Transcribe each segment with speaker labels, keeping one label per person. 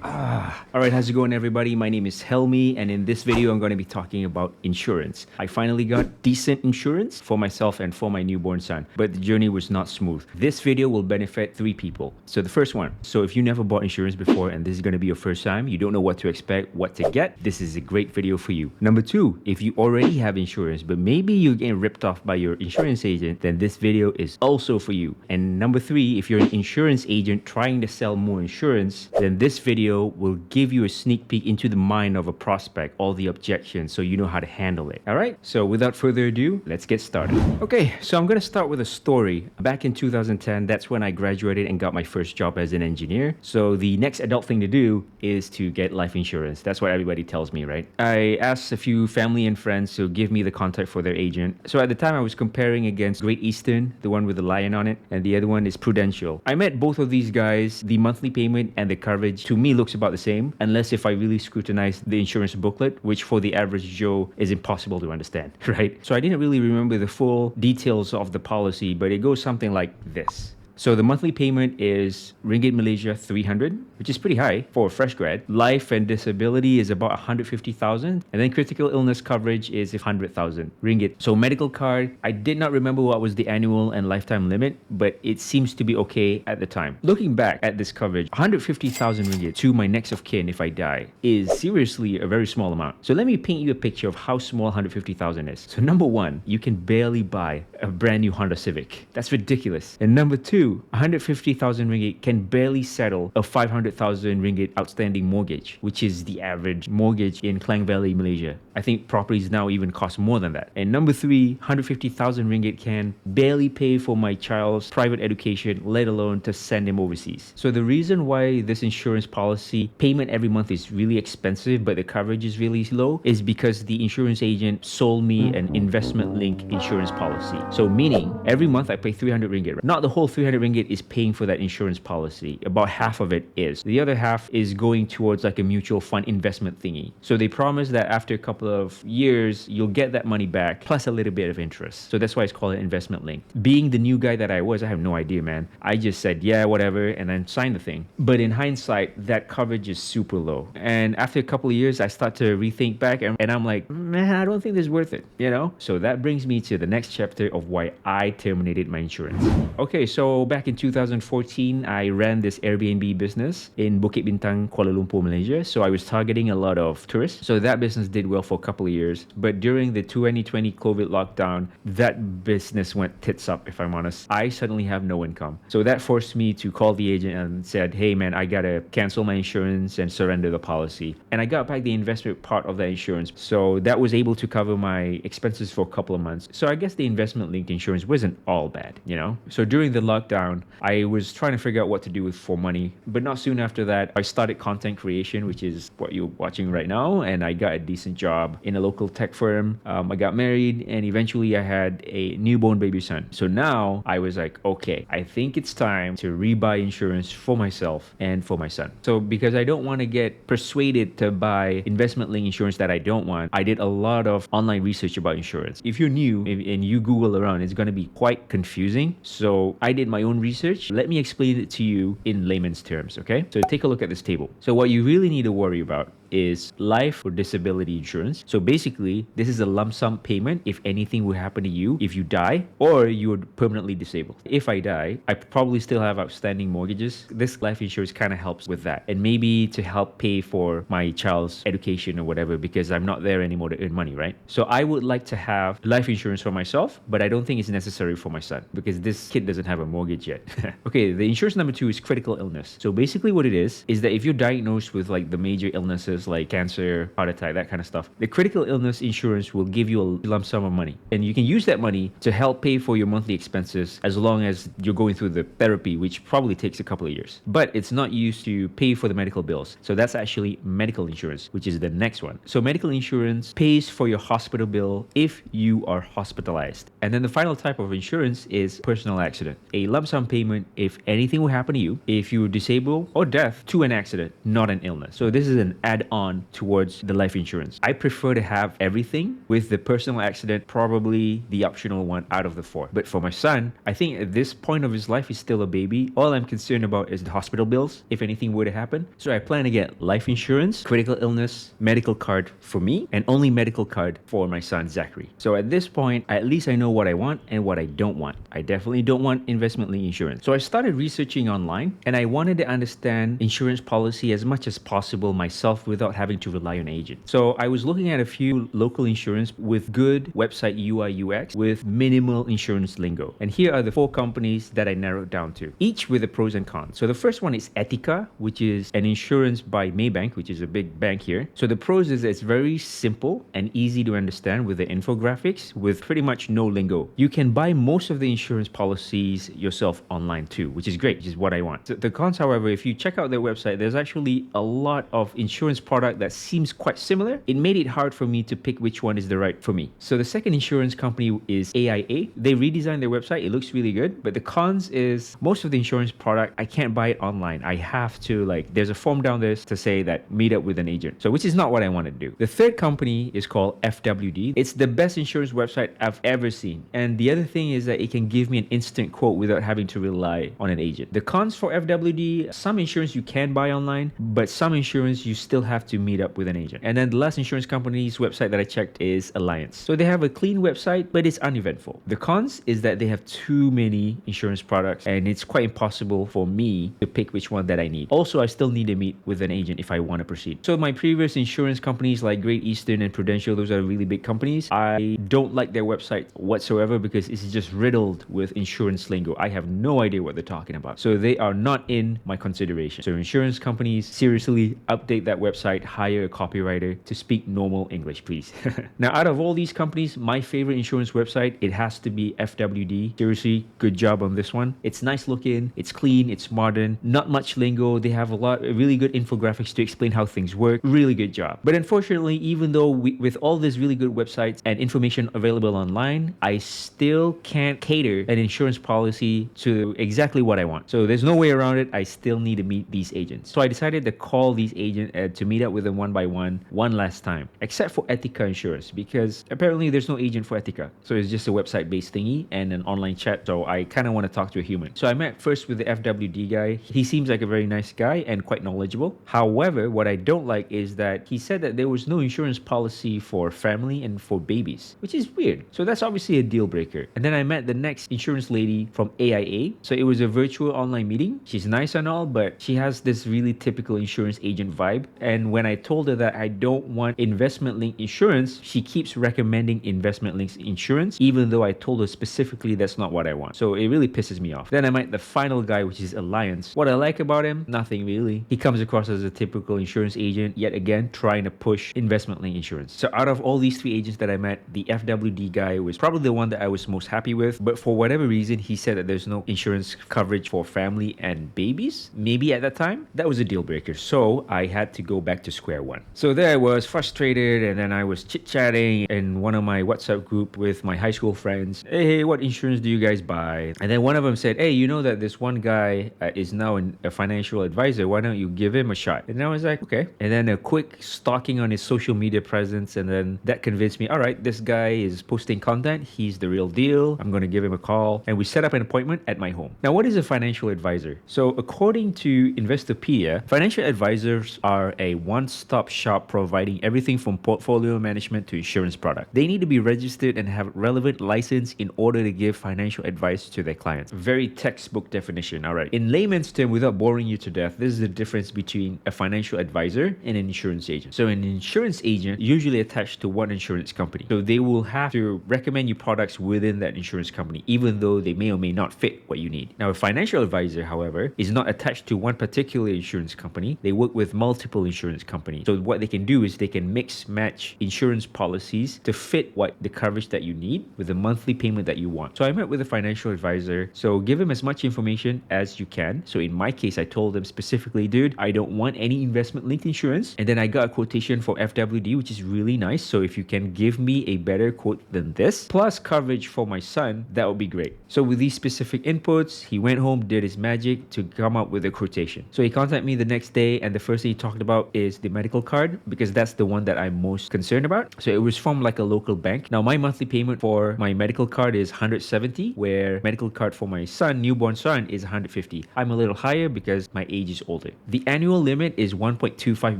Speaker 1: Alright, how's it going everybody? My name is Helmi and in this video I'm going to be talking about insurance. I finally got decent insurance for myself and for my newborn son, but the journey was not smooth. This video will benefit 3 people. So the first one, so if you never bought insurance before and this is going to be your first time, you don't know what to expect, what to get, this is a great video for you. Number 2, if you already have insurance but maybe you're getting ripped off by your insurance agent, then this video is also for you. And number 3, if you're an insurance agent trying to sell more insurance, then this video will give you a sneak peek into the mind of a prospect, all the objections, so you know how to handle it. All right, so without further ado, let's get started. Okay, so I'm gonna start with a story. Back in 2010, that's when I graduated and got my first job as an engineer. So the next adult thing to do is to get life insurance. That's what everybody tells me, right? I asked a few family and friends to give me the contact for their agent. So at the time I was comparing against Great Eastern, the one with the lion on it, and the other one is Prudential. I met both of these guys. The monthly payment and the coverage to me looks about the same, unless if I really scrutinize the insurance booklet, which for the average Joe is impossible to understand, right? So I didn't really remember the full details of the policy, but it goes something like this. So the monthly payment is Ringgit Malaysia 300, which is pretty high for a fresh grad. Life and disability is about 150,000, and then critical illness coverage is 100,000 ringgit. So medical card, I did not remember what was the annual and lifetime limit, but it seems to be okay at the time. Looking back at this coverage, 150,000 ringgit to my next of kin if I die is seriously a very small amount. So let me paint you a picture of how small 150,000 is. So number 1, you can barely buy a brand new Honda Civic. That's ridiculous. And number 2, 150,000 ringgit can barely settle a 500,000 ringgit outstanding mortgage, which is the average mortgage in Klang Valley, Malaysia. I think properties now even cost more than that. And number 3, 150,000 ringgit can barely pay for my child's private education, let alone to send him overseas. So the reason why this insurance policy payment every month is really expensive, but the coverage is really low, is because the insurance agent sold me an investment-linked insurance policy. So meaning every month I pay 300 ringgit. Right? Not the whole 300 ringgit is paying for that insurance policy. About half of it is. The other half is going towards like a mutual fund investment thingy. So they promise that after a couple of years, you'll get that money back plus a little bit of interest. So that's why it's called an investment link. Being the new guy that I was, I have no idea, man. I just said, yeah, whatever, and then signed the thing. But in hindsight, that coverage is super low. And after a couple of years, I start to rethink back and I'm like, man, I don't think this is worth it, you know? So that brings me to the next chapter of why I terminated my insurance. Okay, so back in 2014, I ran this Airbnb business in Bukit Bintang, Kuala Lumpur, Malaysia. So I was targeting a lot of tourists. So that business did well for a couple of years. But during the 2020 COVID lockdown, that business went tits up, if I'm honest. I suddenly have no income. So that forced me to call the agent and said, hey man, I gotta cancel my insurance and surrender the policy. And I got back the investment part of that insurance. So that was able to cover my expenses for a couple of months. So I guess the investment linked insurance wasn't all bad, you know? So during the lockdown, I was trying to figure out what to do with for money, but not soon after that, I started content creation, which is what you're watching right now, and I got a decent job in a local tech firm. I got married, and eventually I had a newborn baby son. So now I was like, okay, I think it's time to rebuy insurance for myself and for my son. So because I don't want to get persuaded to buy investment-linked insurance that I don't want, I did a lot of online research about insurance. If you're new and you Google around, it's going to be quite confusing. So I did my own research. Let me explain it to you in layman's terms, okay? So take a look at this table. So what you really need to worry about is life or disability insurance. So basically, this is a lump sum payment if anything would happen to you if you die or you're permanently disabled. If I die, I probably still have outstanding mortgages. This life insurance kind of helps with that. And maybe to help pay for my child's education or whatever, because I'm not there anymore to earn money, right? So I would like to have life insurance for myself, but I don't think it's necessary for my son because this kid doesn't have a mortgage yet. Okay, the insurance number 2 is critical illness. So basically what it is that if you're diagnosed with like the major illnesses like cancer, heart attack, that kind of stuff, the critical illness insurance will give you a lump sum of money. And you can use that money to help pay for your monthly expenses as long as you're going through the therapy, which probably takes a couple of years. But it's not used to pay for the medical bills. So that's actually medical insurance, which is the next one. So medical insurance pays for your hospital bill if you are hospitalized. And then the final type of insurance is personal accident. A lump sum payment if anything will happen to you, if you were disabled or deaf to an accident, not an illness. So this is an add-on towards the life insurance. I prefer to have everything, with the personal accident probably the optional one out of the four. But for my son, I think at this point of his life, he's still a baby. All I'm concerned about is the hospital bills if anything were to happen. So I plan to get life insurance, critical illness, medical card for me, and only medical card for my son Zachary. So at this point, at least I know what I want and what I don't want. I definitely don't want investment-linked insurance. So I started researching online, and I wanted to understand insurance policy as much as possible myself without having to rely on an agent. So I was looking at a few local insurance with good website UI UX with minimal insurance lingo. And here are the 4 companies that I narrowed down to, each with the pros and cons. So the first one is Etika, which is an insurance by Maybank, which is a big bank here. So the pros is that it's very simple and easy to understand with the infographics with pretty much no lingo. You can buy most of the insurance policies yourself online too, which is great, which is what I want. So the cons, however, if you check out their website, there's actually a lot of insurance product that seems quite similar. It made it hard for me to pick which one is the right for me. So the second insurance company is AIA. They redesigned their website. It looks really good, but the cons is most of the insurance product, I can't buy it online. I have to there's a form down there to say that meet up with an agent. So which is not what I want to do. The third company is called FWD. It's the best insurance website I've ever seen. And the other thing is that it can give me an instant quote without having to rely on an agent. The cons for FWD, some insurance you can buy online, but some insurance you still have to meet up with an agent. And then the last insurance company's website that I checked is Alliance. So they have a clean website, but it's uneventful. The cons is that they have too many insurance products, and it's quite impossible for me to pick which one that I need. Also, I still need to meet with an agent if I want to proceed. So my previous insurance companies like Great Eastern and Prudential, those are really big companies. I don't like their website whatsoever because it's just riddled with insurance lingo. I have no idea what they're talking about. So they are not in my consideration. So insurance companies, seriously update that website, hire a copywriter to speak normal English, please. Now, out of all these companies, my favorite insurance website, it has to be FWD. Seriously, good job on this one. It's nice looking, it's clean, it's modern, not much lingo. They have a lot of really good infographics to explain how things work. Really good job. But unfortunately, even though with all these really good websites and information available online, I still can't cater an insurance policy to exactly what I want. So there's no way around it. I still need to meet these agents. So I decided to call these agents to meet up with them one by one last time, except for Etika Insurance, because apparently there's no agent for Etika. So it's just a website-based thingy and an online chat. So I kind of want to talk to a human. So I met first with the FWD guy. He seems like a very nice guy and quite knowledgeable. However, what I don't like is that he said that there was no insurance policy for family and for babies, which is weird. So that's obviously a deal breaker. And then I met the next insurance lady from AIA. So it was a virtual online meeting. She's nice and all, but she has this really typical insurance agent vibe. And when I told her that I don't want investment-linked insurance, she keeps recommending investment-linked insurance, even though I told her specifically that's not what I want. So it really pisses me off. Then I met the final guy, which is Alliance. What I like about him, nothing really. He comes across as a typical insurance agent, yet again, trying to push investment-linked insurance. So out of all these 3 agents that I met, the FWD guy was probably the one that I was most happy with. But for whatever reason, he said that there's no insurance coverage for family and babies. Maybe at that time, that was a deal breaker. So I had to go back to square one. So there I was, frustrated, and then I was chit-chatting in one of my WhatsApp group with my high school friends. Hey, what insurance do you guys buy? And then one of them said, hey, you know that this one guy is now a financial advisor. Why don't you give him a shot? And I was like, okay. And then a quick stalking on his social media presence, and then that convinced me, all right, this guy is posting content. He's the real deal. I'm going to give him a call. And we set up an appointment at my home. Now, what is a financial advisor? So according to Investopedia, financial advisors are a one-stop shop providing everything from portfolio management to insurance product. They need to be registered and have relevant license in order to give financial advice to their clients. Very textbook definition. All right. In layman's term, without boring you to death, this is the difference between a financial advisor and an insurance agent. So an insurance agent usually attached to one insurance company. So they will have to recommend you products within that insurance company, even though they may or may not fit what you need. Now, a financial advisor, however, is not attached to one particular insurance company. They work with multiple insurance companies. So what they can do is they can mix match insurance policies to fit what the coverage that you need with the monthly payment that you want. So I met with a financial advisor. So give him as much information as you can. So in my case, I told them specifically, dude, I don't want any investment linked insurance. And then I got a quotation for FWD, which is really nice. So if you can give me a better quote than this, plus coverage for my son, that would be great. So with these specific specific inputs. He went home, did his magic to come up with a quotation. So he contacted me the next day, and the first thing he talked about is the medical card, because that's the one that I'm most concerned about. So it was from like a local bank. Now, my monthly payment for my medical card is 170, where medical card for my son, newborn son, is 150. I'm a little higher because my age is older. The annual limit is 1.25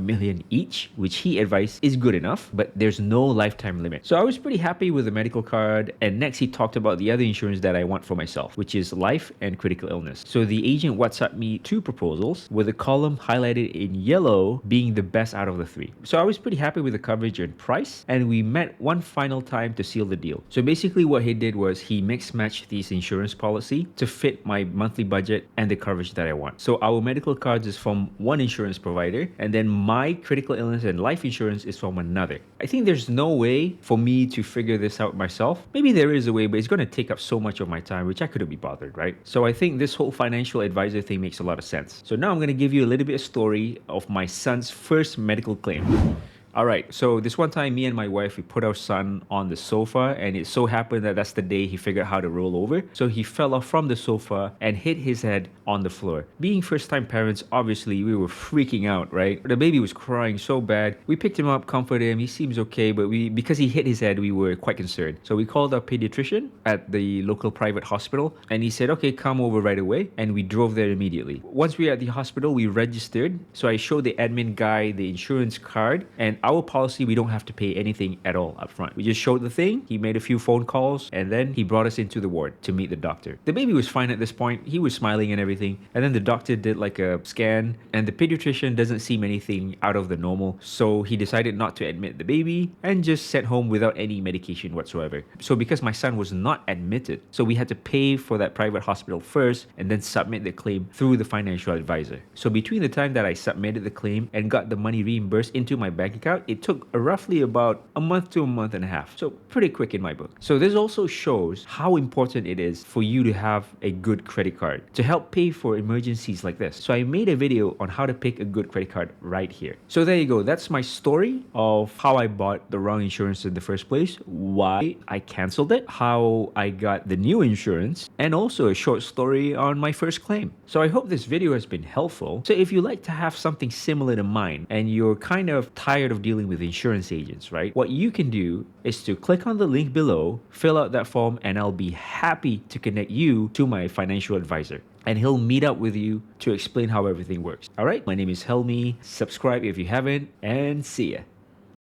Speaker 1: million each, which he advised is good enough, but there's no lifetime limit. So I was pretty happy with the medical card. And next he talked about the other insurance that I want for myself, which is life and critical illness. So the agent WhatsApped me 2 proposals, with a column highlighted in yellow being the best out of the 3. So I was pretty happy with the coverage and price, and we met one final time to seal the deal. So basically what he did was he mix matched these insurance policy to fit my monthly budget and the coverage that I want. So our medical cards is from one insurance provider, and then my critical illness and life insurance is from another. I think there's no way for me to figure this out myself. Maybe there is a way, but it's going to take up so much of my time, which I couldn't be bothered, right? So I think this whole financial advisor thing makes a lot of sense. So now I'm going to give you a little bit of story of my son's first medical claim. All right, so this one time, me and my wife, we put our son on the sofa, and it so happened that that's the day he figured out how to roll over. So he fell off from the sofa and hit his head on the floor. Being first-time parents, obviously, we were freaking out, right? The baby was crying so bad. We picked him up, comforted him. He seems okay, but because he hit his head, we were quite concerned. So we called our pediatrician at the local private hospital, and he said, okay, come over right away. And we drove there immediately. Once we were at the hospital, we registered. So I showed the admin guy the insurance card, and our policy, we don't have to pay anything at all up front. We just showed the thing, he made a few phone calls, and then he brought us into the ward to meet the doctor. The baby was fine at this point. He was smiling and everything. And then the doctor did like a scan, and the pediatrician doesn't seem anything out of the normal. So he decided not to admit the baby and just sent home without any medication whatsoever. So because my son was not admitted, so we had to pay for that private hospital first and then submit the claim through the financial advisor. So between the time that I submitted the claim and got the money reimbursed into my bank account, it took roughly about a month to a month and a half. So pretty quick in my book. So this also shows how important it is for you to have a good credit card to help pay for emergencies like this. So I made a video on how to pick a good credit card right here. So there you go. That's my story of how I bought the wrong insurance in the first place, why I canceled it, how I got the new insurance, and also a short story on my first claim. So I hope this video has been helpful. So if you like to have something similar to mine and you're kind of tired of dealing with insurance agents, right? What you can do is to click on the link below, fill out that form, and I'll be happy to connect you to my financial advisor. And he'll meet up with you to explain how everything works. All right, my name is Helmi. Subscribe if you haven't, and see ya.